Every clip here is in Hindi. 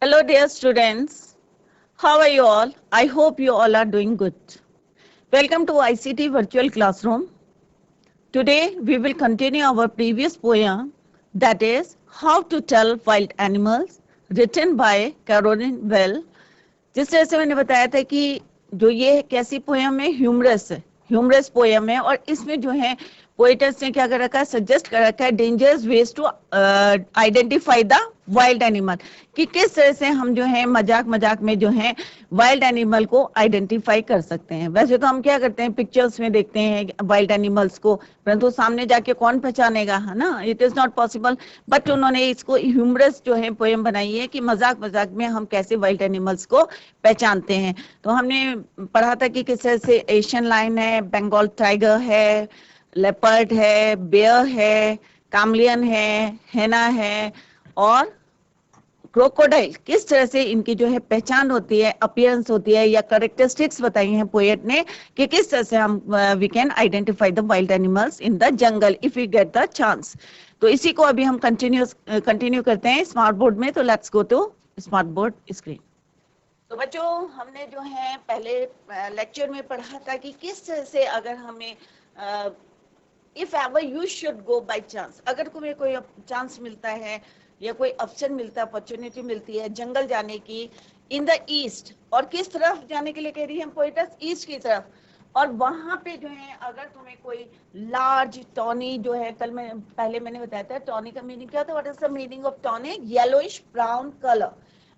Hello, dear students. How are you all? I hope you all are doing good. Welcome to ICT Virtual Classroom. Today, we will continue our previous poem, that is, How to Tell Wild Animals, written by Caroline Well. जिस तरह से मैंने बताया था कि जो ये कैसी पोयम है, ह्यूमरस पोयम है, और इसमें जो है पोएटस ने क्या कर रखा है, सजेस्ट कर रखा है dangerous ways to identify the wild animal, कि किस तरह से हम जो है मजाक मजाक में जो है वाइल्ड एनिमल को आइडेंटिफाई कर सकते हैं। वैसे तो हम क्या करते हैं, पिक्चर्स में देखते हैं वाइल्ड एनिमल्स को, परंतु सामने जाके कौन पहचानेगा, है ना, it is not possible. But उन्होंने इसको ह्यूमरस जो है पोएम बनाई है कि मजाक मजाक में हम कैसे वाइल्ड एनिमल्स को पहचानते हैं। तो हमने पढ़ा था कि किस तरह से एशियन लायन है, बंगाल टाइगर है, लेपर्ड है, बेयर है, कामलियन है, हेना है और क्रोकोडाइल, किस तरह से इनकी जो है पहचान होती है, अपीयरेंस होती है, या करेक्टरिस्टिक्स बताई हैं पोएट ने कि किस तरह से हम we can identify the wild animals in the jungle if we get the chance. तो इसी को अभी हम कंटिन्यू करते हैं स्मार्ट बोर्ड में। तो let's go to smart board screen. तो बच्चों, हमने जो है पहले लेक्चर में पढ़ा था कि किस तरह से अगर हमें if ever you should go by chance, अगर तुम्हें कोई चांस मिलता है या कोई अवसर मिलता है, अपॉर्चुनिटी मिलती है जंगल जाने की, इन द ईस्ट, और किस तरफ जाने के लिए कह रही है पोएटस, ईस्ट की तरफ। और वहां पे जो है अगर तुम्हें कोई लार्ज टॉनी जो है, कल मैं पहले मैंने बताया था टॉनी का मीनिंग क्या था, what is the meaning of tawny, yellowish brown colour.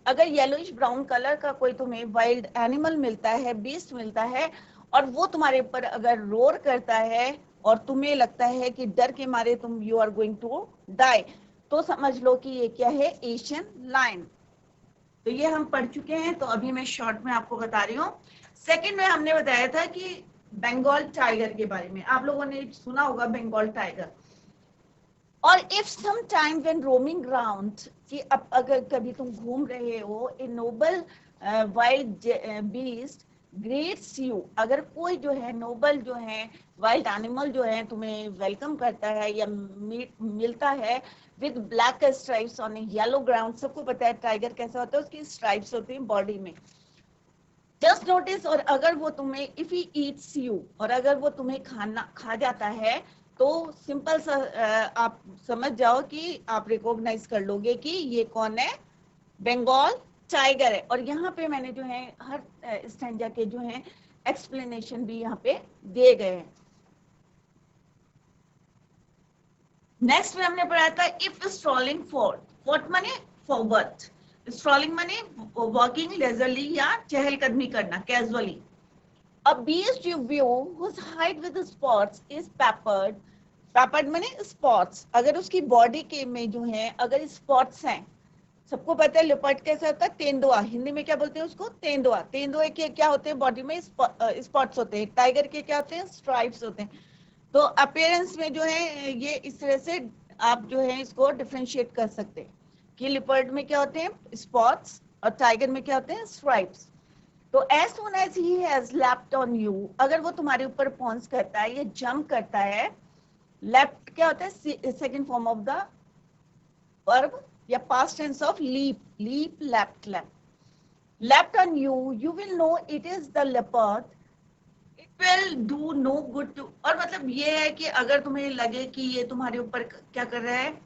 अगर येलोइश ब्राउन कलर का कोई तुम्हें वाइल्ड एनिमल मिलता है, बीस्ट मिलता है, और वो तुम्हारे ऊपर अगर रोर करता है और तुम्हें लगता है कि डर के मारे तुम you are going to die, तो समझ लो कि ये क्या है, एशियन लायन। तो ये हम पढ़ चुके हैं, तो अभी मैं शॉर्ट में आपको बता रही हूँ। सेकंड में हमने बताया था कि बंगाल टाइगर के बारे में, आप लोगों ने सुना होगा बंगाल टाइगर। और if some time when roaming ground, कि अब अगर कभी तुम घूम रहे हो, a noble wild beast greets you, अगर कोई जो है नोबल जो है वाइल्ड एनिमल जो है तुम्हें वेलकम करता है या मिलता है with black stripes on A yellow ground. सबको पता है टाइगर कैसा होता है, उसकी स्ट्राइप्स होती हैं बॉडी में। जस्ट नोटिस, और अगर वो तुम्हें इफ ही ईट्स यू, और अगर वो तुम्हें खाना खा जाता है, तो सिंपल सा आप समझ जाओ कि आप रिकॉग्नाइज कर लोगे कि ये कौन है, बंगाल टाइगर है। और यहाँ पे मैंने जो है हर स्टैंजा के जो है एक्सप्लेनेशन भी यहाँ पे दिए गए हैं। नेक्स्ट में हमने पढ़ा था इफ स्ट्रॉलिंग फॉर माने फॉरवर्ड, स्ट्रॉलिंग माने वॉकिंग लेजरली या चहलकदमी करना casually. A beast you view whose hide with spots is peppered, peppered माने spots, अगर उसकी बॉडी के में जो है अगर स्पॉट्स हैं, सबको पता है लेपर्ड कैसा होता है, तेंदुआ, हिंदी में क्या बोलते हैं उसको, तेंदुआ। तेंदुए के क्या होते हैं, बॉडी में स्पॉट्स होते हैं। टाइगर के क्या होते हैं, स्ट्राइप्स होते हैं। तो अपीयरेंस में जो है ये इस तरह से आप जो है इसको डिफरेंशिएट कर सकते हैं कि लिपर्ड में क्या होते हैं, स्पॉट्स, और टाइगर में क्या होते हैं, स्ट्राइप्स। तो as soon as he has lapped on you, अगर वो तुम्हारे ऊपर पॉन्स करता है, ये जंप करता है, लेफ्ट क्या होता है, second form of the verb या past tense of leap, leap left, left on you, you will know it is the leopard, it will do no good to. और मतलब ये है कि अगर तुम्हें लगे कि ये तुम्हारे ऊपर क्या कर रहा है,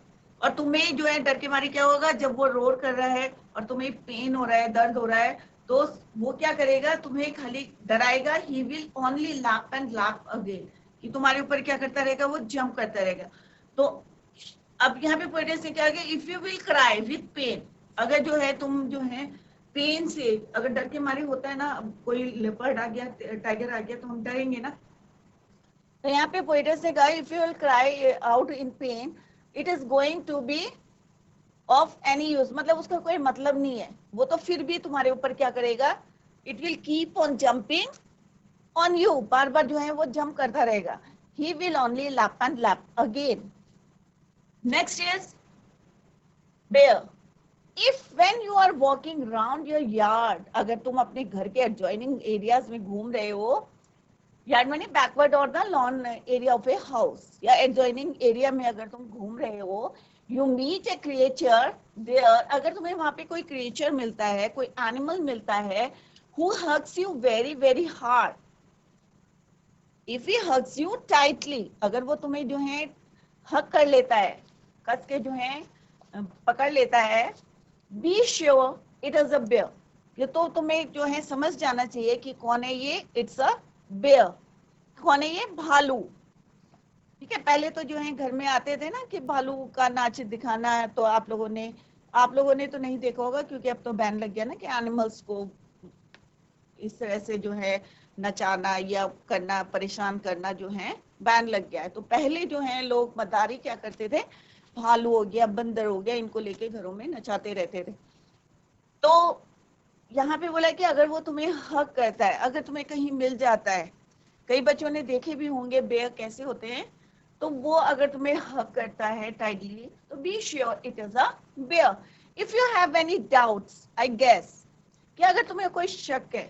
और तुम्हें जो है डर के मारे क्या होगा, जब वो रोर कर रहा है और तुम्हें पेन हो रहा है, दर्द हो रहा है, तो वो क्या करेगा, तुम्हें खाली डराएगा, he will only laugh and laugh again, कि तुम्हारे ऊपर क्या करता रहेगा, वो जंप करता रहेगा। तो अब यहाँ पे पोएट से क्या है, if you will cry with pain, अगर जो है तुम जो है पेन से, अगर डर के मारे होता है ना, कोई लेपर्ड आ गया, टाइगर आ गया, तो हम डरेंगे ना। तो यहाँ पे पोएटस ने कहा if you will cry out in pain, it is going to be of any use, मतलब उसका कोई मतलब नहीं है, वो तो फिर भी तुम्हारे ऊपर क्या करेगा, it will keep on jumping on you, बार बार जो है वो जंप करता रहेगा, he will only lap and lap again. Next is bear, if when you are walking around your yard, अगर तुम अपने घर के एडजॉइनिंग एरियाज में घूम रहे हो, यार्ड माने बैकवर्ड और the lawn area of a house, या एडजॉइनिंग एरिया में अगर तुम घूम रहे हो, you meet a creature there, अगर तुम्हें वहां पे कोई क्रिएचर मिलता है, कोई एनिमल मिलता है, who hugs you very very hard, if he hugs you tightly, अगर वो तुम्हें जो है हक कर लेता है, कस के जो है पकड़ लेता है, be sure it is a bear, ये तो तुम्हें जो है समझ जाना चाहिए कि कौन है ये, इट्स अ बेयर, कौन है ये, भालू। ठीक है, पहले तो जो है घर में आते थे ना कि भालू का नाच दिखाना है, तो आप लोगों ने तो नहीं देखा होगा, क्योंकि अब तो बैन लग गया ना कि एनिमल्स को इस तरह से जो है नचाना या करना, परेशान करना जो है बैन लग गया है। तो पहले जो है लोग मदारी क्या करते थे, भालू हो गया, बंदर हो गया, इनको लेके घरों में नचाते रहते थे। तो यहाँ पे बोला कि अगर वो तुम्हें हक करता है, अगर तुम्हें कहीं मिल जाता है, कई बच्चों ने देखे भी होंगे बेयर कैसे होते हैं, तो वो अगर तुम्हें हक करता है टाइटली, तो be sure it is a bear. If you have any doubts, I guess, कि अगर तुम्हें कोई शक है,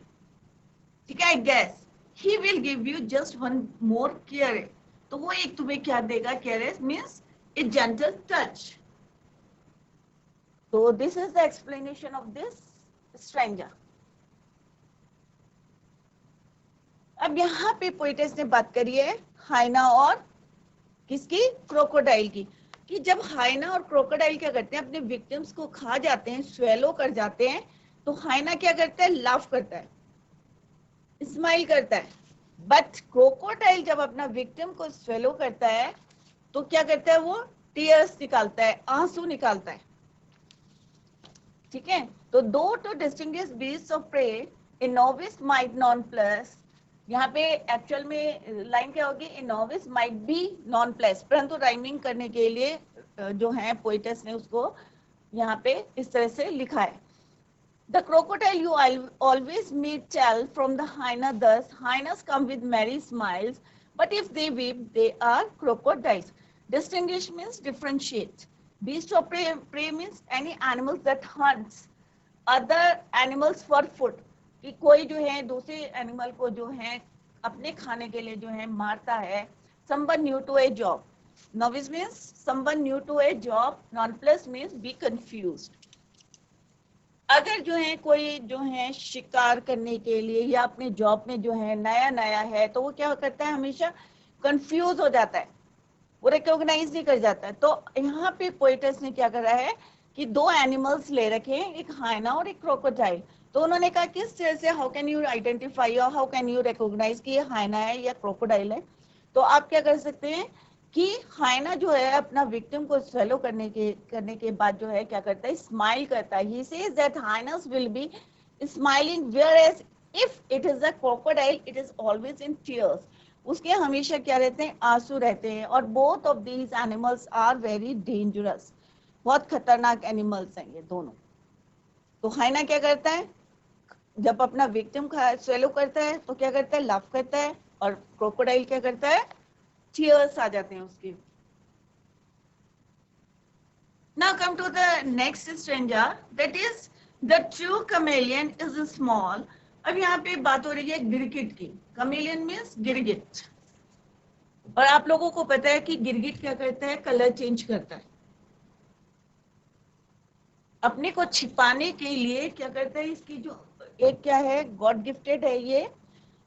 ठीक है, I guess he will give you just one more care, तो वो एक तुम्हें क्या देगा, care means a gentle touch. तो this is the explanation of this stranger. अब यहाँ पे पोइटेस ने बात करी है हाइना और किसकी, क्रोकोडाइल की, कि जब हाइना और क्रोकोडाइल क्या करते हैं, अपने विक्टिम्स को खा जाते हैं, स्वेलो कर जाते हैं, तो हाइना क्या करता है, लाफ करता है, स्माइल करता है, बट क्रोकोडाइल जब अपना विक्टिम को स्वेलो करता है, तो क्या करता है, वो टीयर्स निकालता है, आंसू निकालता है। ठीक है, तो दो to distinguish beasts of prey, a novice might nonplus, यहाँ पे एक्चुअल में लाइन क्या होगी, a novice might be nonplus, परंतु राइमिंग करने के लिए जो है पोइटस ने उसको यहाँ पे इस तरह से लिखा है। The crocodile you always meet tell from the hyena thus, hyenas come with merry smiles, but if they weep, they are crocodiles. Distinguish means differentiate. Beast of prey means any animals that hunts other animals for food. कि कोई जो है दूसरे एनिमल को जो है अपने खाने के लिए जो है मारता है. Someone new to a job. Novice means someone new to a job. Nonplus means be confused. अगर जो है कोई जो है शिकार करने के लिए या अपने जॉब में जो है नया नया है, तो वो क्या करता है, हमेशा कंफ्यूज हो जाता है, वो रिकॉग्नाइज नहीं कर जाता है। तो यहाँ पे पोइटस ने क्या करा है कि दो एनिमल्स ले रखे हैं, एक हाइना और एक क्रोकोडाइल। तो उन्होंने कहा किस तरह से, हाउ कैन यू आइडेंटिफाई और हाउ कैन यू रिकॉग्नाइज कि ये हाइना है या क्रोकोडाइल है। तो आप क्या कर सकते हैं कि हाइना जो है अपना विक्टिम को स्वेलो करने के बाद जो है क्या करता है, स्माइल करता है। He says that hyenas will be smiling, whereas if it is a crocodile it is always in tears, उसके हमेशा क्या रहते हैं, आंसू रहते हैं। और both of these animals are very dangerous, बहुत खतरनाक एनिमल्स हैं ये दोनों। तो हाइना क्या करता है, जब अपना विक्टिम स्वेलो करता है तो क्या करता है, लाफ करता है, और क्रोकोडाइल क्या करता है, टीयर्स आ जाते हैं उसके। Now come to the next stranger, that is the true chameleon is small. अब यहाँ पे बात हो रही है गिरगिट की। chameleon means गिरगिट, और आप लोगों को पता है कि गिरगिट क्या करता है, कलर चेंज करता है, अपने को छिपाने के लिए क्या करता है। इसकी जो एक क्या है, गॉड गिफ्टेड है ये,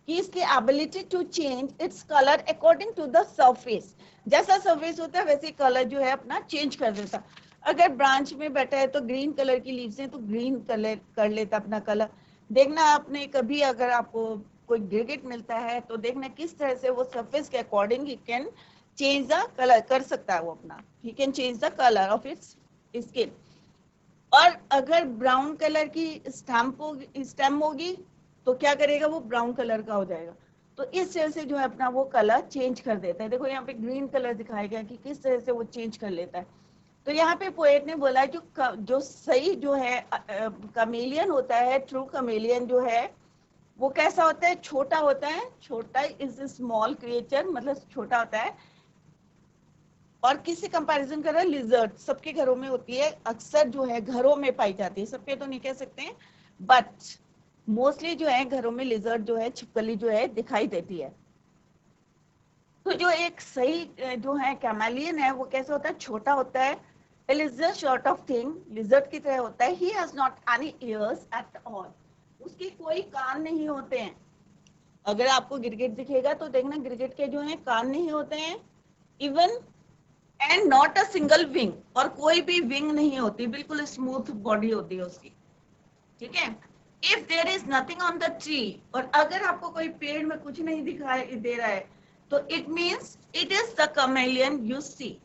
कि इसकी ability to change its colour according to the surface, जैसा सरफेस होता है वैसे कलर जो है अपना चेंज कर देता। अगर ब्रांच में बैठा है तो ग्रीन कलर की लीव्स हैं तो ग्रीन कलर कर लेता अपना कलर। देखना आपने कभी, अगर आपको कोई गिरगिट मिलता है तो देखना किस तरह से वो सरफेस के according he can change the colour कर सकता है, वो अपना he can change the colour of its skin. और अगर ब्राउन कलर की स्टेम होगी तो क्या करेगा, वो ब्राउन कलर का हो जाएगा। तो इस तरह से जो है अपना वो कलर चेंज कर देता है। देखो यहाँ पे ग्रीन कलर दिखाया गया कि किस तरह से वो चेंज कर लेता है। तो यहाँ पे पोएट ने बोला जो सही जो है कमेलियन होता है, ट्रू कमेलियन जो है वो कैसा होता है, छोटा होता है, छोटा इज स्मॉल क्रिएचर, मतलब छोटा होता है। और किससे कंपैरिजन कर रहा है, लिजर्ड, सबके घरों में होती है, अक्सर जो है घरों में पाई जाती है, सबके तो नहीं कह सकते हैं, बट मोस्टली जो है घरों में लिजर्ड जो है, छिपकली जो है दिखाई देती है। तो जो एक सही जो है कैमेलियन है वो कैसे होता है, छोटा होता है, A lizard sort of thing, lizard की तरह होता है. He has not any ears at all. उसके कोई कान नहीं होते हैं. अगर आपको गिरगिट दिखेगा तो देखना गिरगिट के जो हैं कान नहीं होते हैं. Even and not a single wing, और कोई भी विंग नहीं होती, बिल्कुल स्मूथ बॉडी होती है उसकी. ठीक है. If there is nothing on the tree, और अगर आपको कोई पेड़ में कुछ नहीं दिखाई दे रहा है तो it means it is the chameleon you see.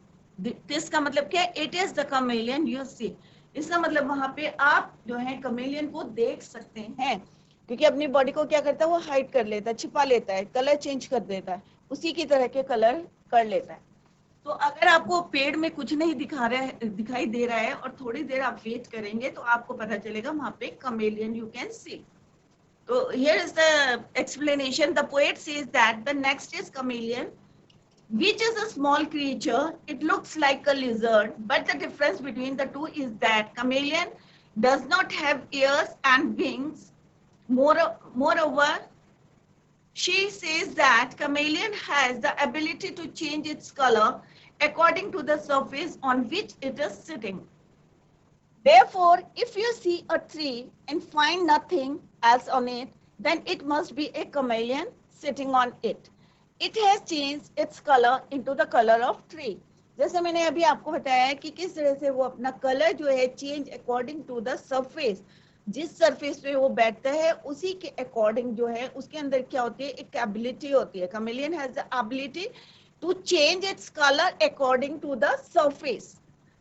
इसका मतलब क्या है? It is the chameleon you see. इसका मतलब वहां पे आप जो है कमेलियन को देख सकते हैं, क्योंकि अपनी बॉडी को क्या करता है, वो हाइड कर लेता है, छिपा लेता है, कलर चेंज कर देता है, उसी की तरह के कलर कर लेता है. तो अगर आपको पेड़ में कुछ नहीं दिखाई दे रहा है और थोड़ी देर आप वेट करेंगे तो आपको पता चलेगा वहां पे कमेलियन यू कैन सी. तो here is the explanation. The poet says that the next is chameleon, which is a small creature. It looks like a lizard, but the difference between the two is that chameleon does not have ears and wings. Moreover, she says that chameleon has the ability to change its color according to the surface on which it is sitting. Therefore, if you see a tree and find nothing else on it, then it must be a chameleon sitting on it. It has changed its color into the color of tree. जैसे मैंने अभी आपको बताया है कि किस तरह से वो अपना कलर जो है change according to the surface, जिस सरफेस पे वो बैठता है उसी के अकॉर्डिंग जो है उसके अंदर क्या होती है, एक एबिलिटी होती है. chameleon has the ability to change its color according to the surface.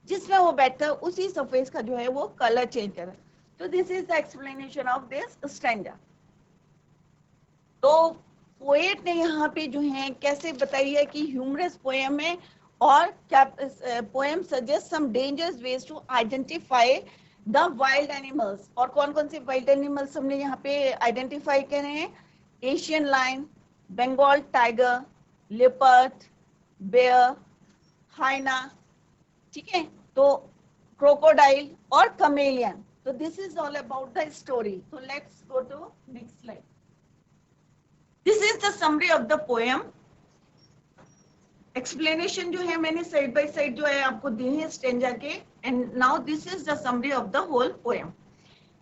जिसमें वो बैठता है उसी सरफेस का जो है वो कलर चेंज कर रहा है. तो this is the explanation of this stanza. तो पोएट ने यहाँ पे जो है कैसे बताई है कि ह्यूमरस पोएम है, और क्या poem suggest some dangerous ways to identify the wild animals. और कौन कौन से वाइल्ड एनिमल्स हमने यहाँ पे आइडेंटिफाई करे हैं? Asian lion, Bengal tiger, leopard, bear, hyena. ठीक है. तो क्रोकोडाइल और कमेलियन. तो this is all about the story. तो let's go to next slide. This is the summary of the poem. Explanation जो है मैंने साइड बाय साइड जो है आपको दिए हैं स्टेंजा के. And now this is the summary of the whole poem.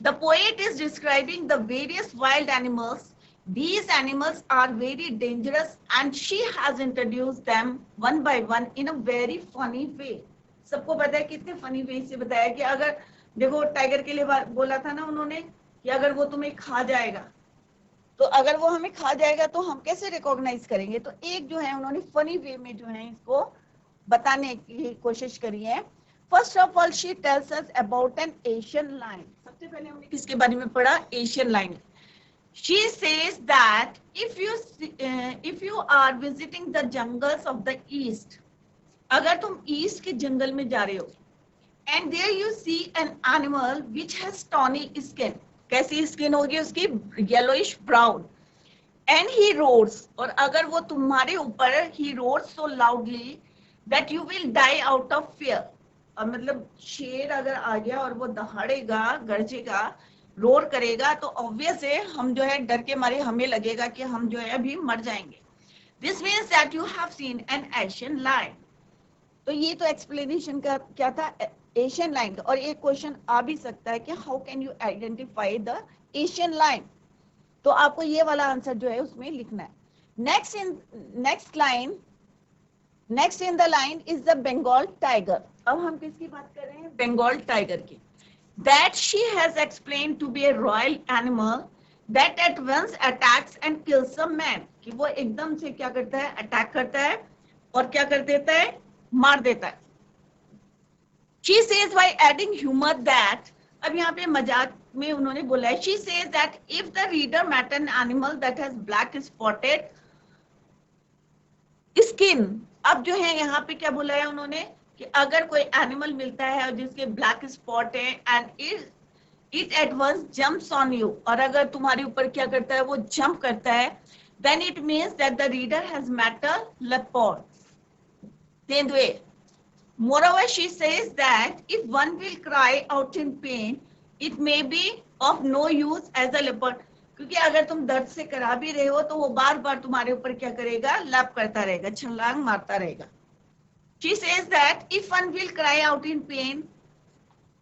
The poet is describing the various wild animals. These animals are very dangerous and she has introduced them one by one in a very funny way. सबको पता है कितने फनी वे से बताया कि अगर देखो टाइगर के लिए बोला था ना उन्होंने कि अगर वो तुम्हें खा जाएगा, तो अगर वो हमें खा जाएगा तो हम कैसे रिकॉग्नाइज करेंगे. तो एक जो है उन्होंने फनी वे में जो है इसको बताने की कोशिश करी है. First of all she tells us about an Asian lion. सबसे पहले हमने किसके बारे में पढ़ा? Asian lion. She says that if you are visiting the jungles of the east, अगर तुम ईस्ट के जंगल में जा रहे हो, and there you see an animal which has tawny skin, कैसी स्किन होगी उसकी? yellowish brown, and he roars, और अगर वो तुम्हारे ऊपर he roars so loudly that you will die out of fear. और मतलब शेर अगर आ गया और वो दहाड़ेगा, गरजेगा, रोर करेगा, तो ऑब्वियस है हम जो है डर के मारे हमें लगेगा कि हम जो है अभी मर जाएंगे. This means that you have seen an Asian lion. तो ये तो एक्सप्लेनेशन का क्या था? Asian lion. और एक क्वेश्चन आ भी सकता है कि how can you identify the Asian lion. तो आपको ये वाला आंसर जो है उसमें लिखना है. Next in the line is the Bengal tiger. अब हम किसकी बात कर रहे हैं? बंगाल टाइगर की. That she has explained to be a royal animal that at once attacks and kills a man. कि वो एकदम से क्या करता है? अटैक करता है और क्या कर देता है? मार देता है. She says by adding humor that, अब यहाँ पे मजाक में उन्होंने बोला है, she says that if the reader met an animal that has black spotted skin. अब जो है यहाँ पे क्या बोला है उन्होंने कि अगर कोई एनिमल मिलता है और जिसके ब्लैक स्पॉट है and it at once jumps on you, और अगर तुम्हारे ऊपर क्या करता है? वो जंप करता है, then it means that the reader has met a leopard. तेंदुए. Moreover she says that if one will cry out in pain, it may be of no use as a leopard. क्योंकि अगर तुम दर्द से करा भी रहे हो तो वो बार बार तुम्हारे ऊपर क्या करेगा? लैप करता रहेगा, छलांग मारता रहेगा. She says that if one will cry out in pain,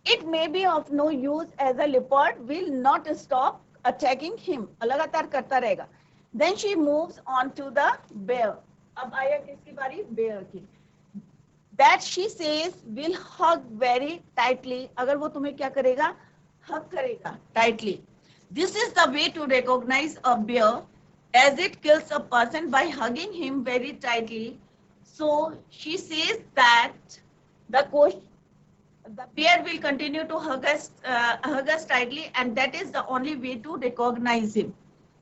it may be of no use as a leopard will not stop attacking him. लगातार करता रहेगा. Then she moves on to the bear. अब आया किसकी बारी? Bear की. That she says will hug very tightly. अगर वो तुम्हें क्या करेगा? Hug करेगा tightly. This is the way to recognize a bear, as it kills a person by hugging him very tightly. So she says that the bear will continue to hug us tightly, and that is the only way to recognize him.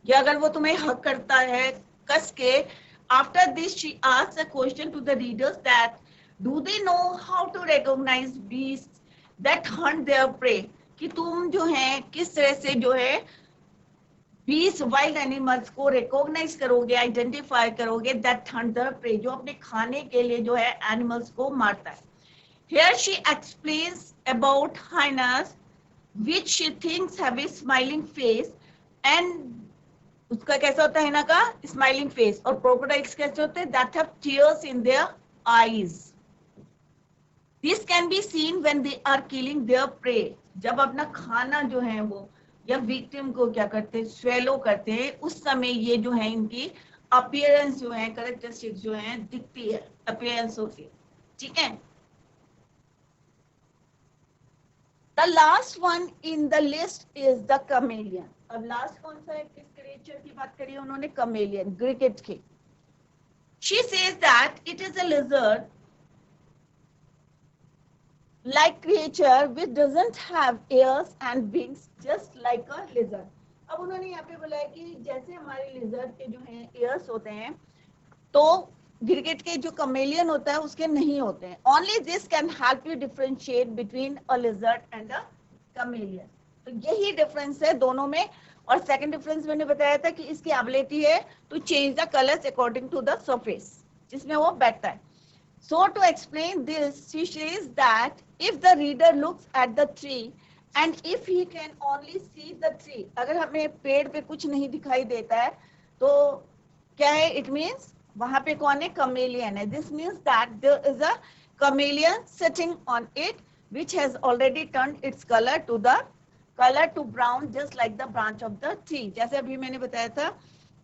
कि अगर वो तुम्हें hug करता है कस के, after this she asks a question to the readers that do they know how to recognize beasts that hunt their prey? कि तुम जो है किस तरह से जो है बीस वाइल्ड एनिमल्स को रिकॉग्नाइज करोगे, आइडेंटिफाई करोगे, दैट हंट द प्रे, जो अपने खाने के लिए जो है एनिमल्स को मारता है. Here she explains about hyenas which she thinks have a smiling face, and उसका कैसा होता है हिना का? Smiling face. और क्रोकोडाइल्स कैसे होते हैं? that have tears in their eyes. This can be seen when they are killing their prey. जब अपना खाना जो है वो या विक्टिम को क्या करते हैं? स्वेलो करते हैं. उस समय ये जो है इनकी अपीयरेंस जो है, कैरेक्टरिस्टिक्स जो है दिखती है, अपीयरेंस होती है. ठीक है. The last one in the list is the chameleon. अब लास्ट कौन सा है? किस क्रिएचर की बात करी है उन्होंने? chameleon, cricket की. She says that it is a lizard like creature which doesn't have ears and wings just like a lizard. अब उन्होंने यहाँ पे बोला है कि जैसे हमारे lizard के जो हैं ears होते हैं, तो गिरगिट के जो कमेलियन होता है उसके नहीं होते हैं. Only this can help you differentiate between a lizard and a chameleon. तो यही डिफरेंस है दोनों में. और सेकंड डिफरेंस मैंने बताया था कि इसकी एबिलिटी है to change the colours according to the surface जिसमें वो बैठता है. So to explain this, she says that if the reader looks at the tree and if he can only see the tree, अगर हमें पेड़ पे कुछ नहीं दिखाई देता है तो क्या है? It means वहाँ पे कौन है? chameleon है. This means that there is a chameleon sitting on it which has already turned its color to brown just like the branch of the tree. जैसे अभी मैंने बताया था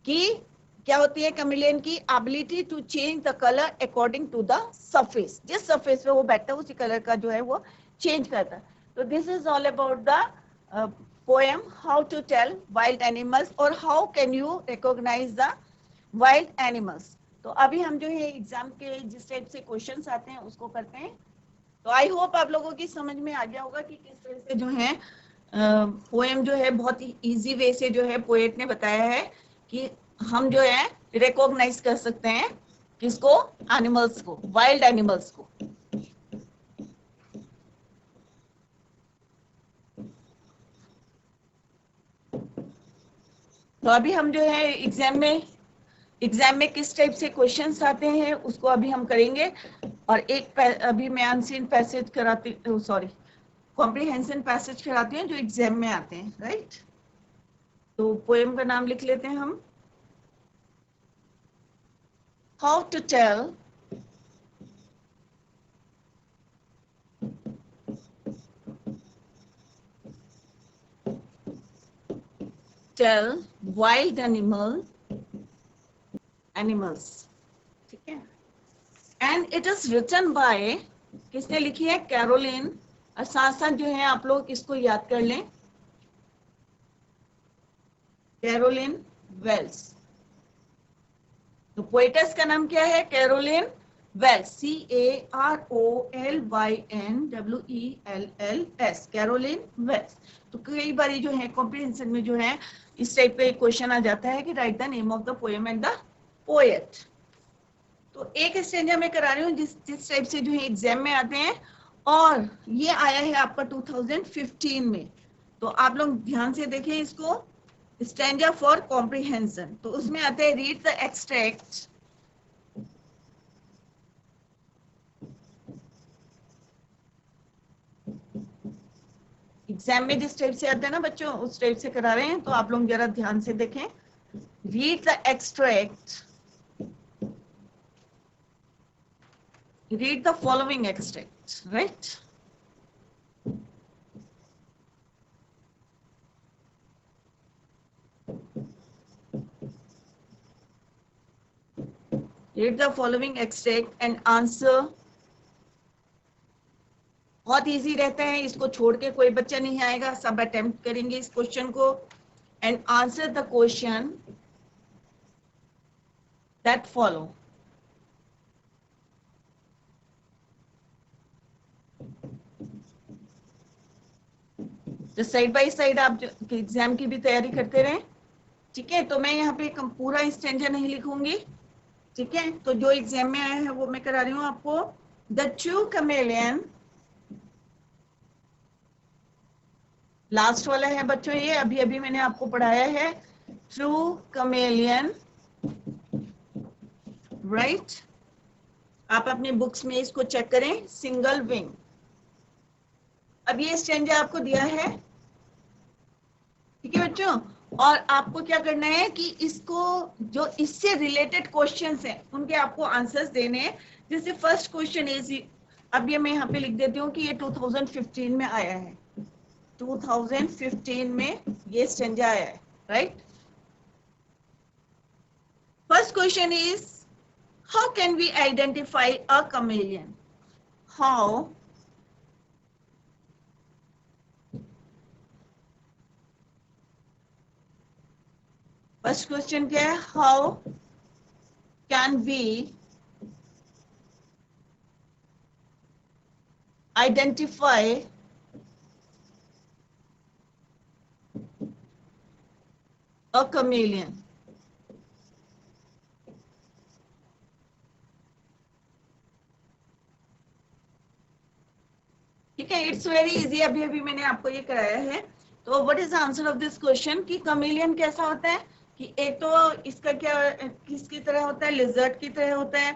कि क्या होती है chameleon की ability to change the colour according to the surface. जिस सरफेस पे वो बैठता है उसी कलर का जो है वो चेंज करता है. तो this is all about the poem how to tell wild animals और how can you recognise the wild animals. तो अभी हम जो है एग्जाम के जिस टाइप से क्वेश्चंस आते हैं उसको करते हैं. तो आई होप आप लोगों की समझ में आ गया होगा कि किस तरह से जो है पोएम जो है बहुत ही इजी वे से जो है पोएट ने बताया है कि हम जो है रिकॉग्नाइज कर सकते हैं किसको? एनिमल्स को, वाइल्ड एनिमल्स को. तो अभी हम जो है एग्जाम में किस टाइप से क्वेश्चंस आते हैं उसको अभी हम करेंगे. और एक अभी मैं अनसीन पैसेज कराती, सॉरी कॉम्प्रिहेंशन पैसेज कराती हूँ जो एग्जाम में आते हैं. राइट. तो पोएम का नाम लिख लेते हैं हम. How to tell wild animals. ठीक है. And it is written by, किसने लिखी है? कैरोलिन. और साथ साथ जो है आप लोग इसको याद कर लें, कैरोलिन वेल्स. तो पोएटेस का नाम क्या है? Carolyn Wells. CAROLYNWELLS, Carolyn Wells. तो कई बार जो है कॉम्प्रिहेंशन में जो है इस टाइप का क्वेश्चन आ जाता है कि right the name of the poem and the poet. तो एक स्टेंजा में करा रही हूँ जिस टाइप से जो है एग्जाम में आते हैं. और ये आया है आपका 2015 में. तो आप लोग ध्यान से देखें इसको. Stanza for comprehension. तो उसमें आते हैं रीड द एक्सट्रैक्ट. एग्जाम में जिस टाइप से आते हैं ना बच्चों उस टाइप से करा रहे हैं. तो आप लोग जरा ध्यान से देखें. Read the extract read the following extract, right? Read the following extract and answer. बहुत इजी रहता है, इसको छोड़ के कोई बच्चा नहीं आएगा, सब अटेम्प्ट करेंगे इस क्वेश्चन को and answer the question that follow. तो साइड बाय साइड आप एग्जाम की भी तैयारी करते रहें, ठीक है. तो मैं यहाँ पे पूरा स्टैंजा नहीं लिखूंगी, ठीक है. तो जो एग्जाम में आया है वो मैं करा रही हूँ आपको. द ट्रू कमेलियन, लास्ट वाला है बच्चों, ये अभी अभी मैंने आपको पढ़ाया है. True chameleon, right. आप अपनी बुक्स में इसको चेक करें. Single wing. अब ये स्टैंजा आपको दिया है, ठीक है बच्चों. और आपको क्या करना है कि इसको जो इससे रिलेटेड क्वेश्चंस हैं उनके आपको आंसर्स देने हैं. जैसे फर्स्ट क्वेश्चन इज, अब ये मैं यहाँ पे लिख देती हूँ कि ये 2015 में आया है. 2015 में ये स्टैंजा आया है, right. First question is, how can we identify a chameleon? How first question क्या है? How can we identify a chameleon? ठीक है, इट्स वेरी इजी. अभी अभी मैंने आपको ये कराया है. तो what is the answer of this question कि कमेलियन कैसा होता है कि एक तो इसका क्या किसकी तरह होता है? लिजर्ड की तरह होता है.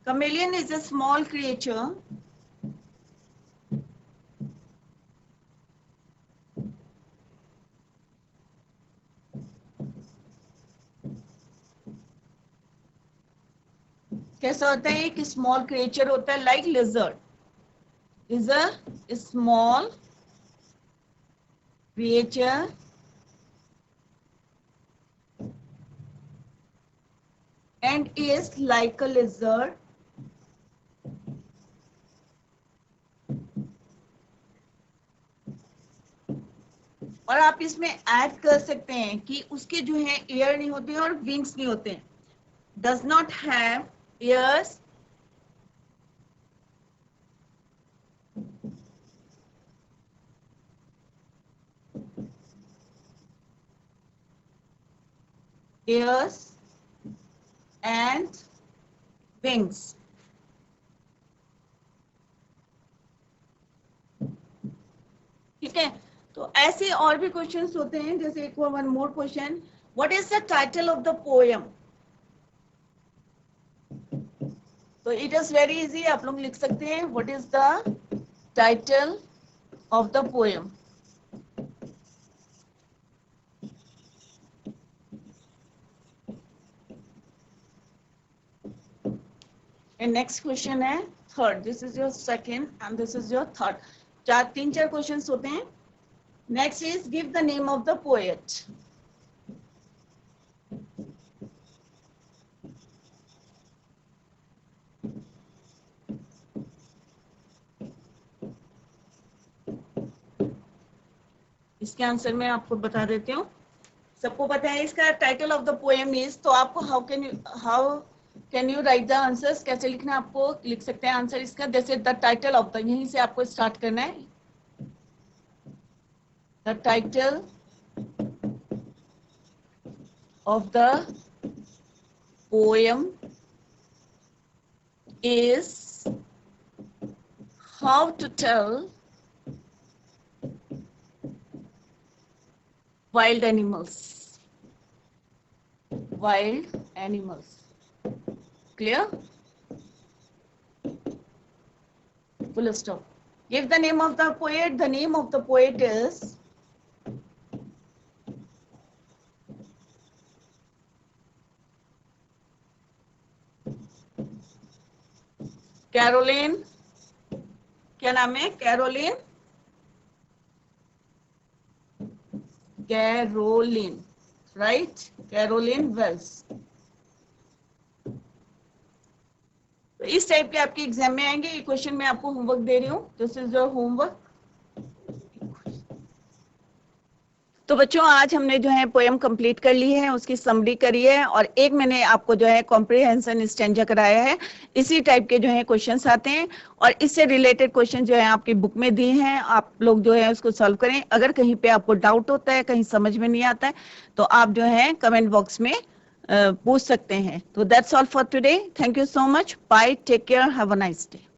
Chameleon is a small creature कैसा होता है कि स्मॉल क्रिएचर होता है like lizard. Is a small creature and is like a lizard और आप इसमें ऐड कर सकते हैं कि उसके जो है एयर नहीं होते हैं और विंग्स नहीं होते हैं. Does not have ears, ears and wings. ठीक है. तो ऐसे और भी क्वेश्चंस होते हैं. जैसे एक one more question, what is the title of the poem? तो इट इज वेरी इजी. आप लोग लिख सकते हैं what is the title of the poem. And next question है third. This is your second and this is your third. तीन चार क्वेश्चंस होते हैं. Next is give the name of the poet. इसके आंसर में आपको बता देती हूँ. सबको पता है इसका title of the poem is. तो आपको how can you right the answers, कैसे लिखना आपको लिख सकते हैं आंसर इसका. जैसे द टाइटल ऑफ द, यहीं से आपको स्टार्ट करना है. The title of the poem is how to tell wild animals. Wild animals. Clear? Full stop. Give the name of the poet. The name of the poet is Carolyn, क्या नाम है? Carolyn, Carolyn, right, Carolyn Wells. तो इस टाइप के आपके एग्जाम में आएंगे। ये क्वेश्चन मैं आपको होमवर्क दे रही हूँ, दिस इज योर होमवर्क। तो बच्चों आज हमने जो है पोएम कंप्लीट कर ली है, उसकी समरी करी है, और एक मैंने आपको जो है कॉम्प्रिहेंशन स्टैंजा कराया है। इसी टाइप के जो है क्वेश्चंस आते हैं, और इससे रिलेटेड क्वेश्चन जो है आपकी बुक में दिए हैं, आप लोग जो है उसको सॉल्व करें। अगर कहीं पे आपको डाउट होता है, कहीं समझ में नहीं आता है, तो आप जो है कमेंट बॉक्स में पूछ सकते हैं। तो that's all for today, thank you so much, bye, take care, have a nice day.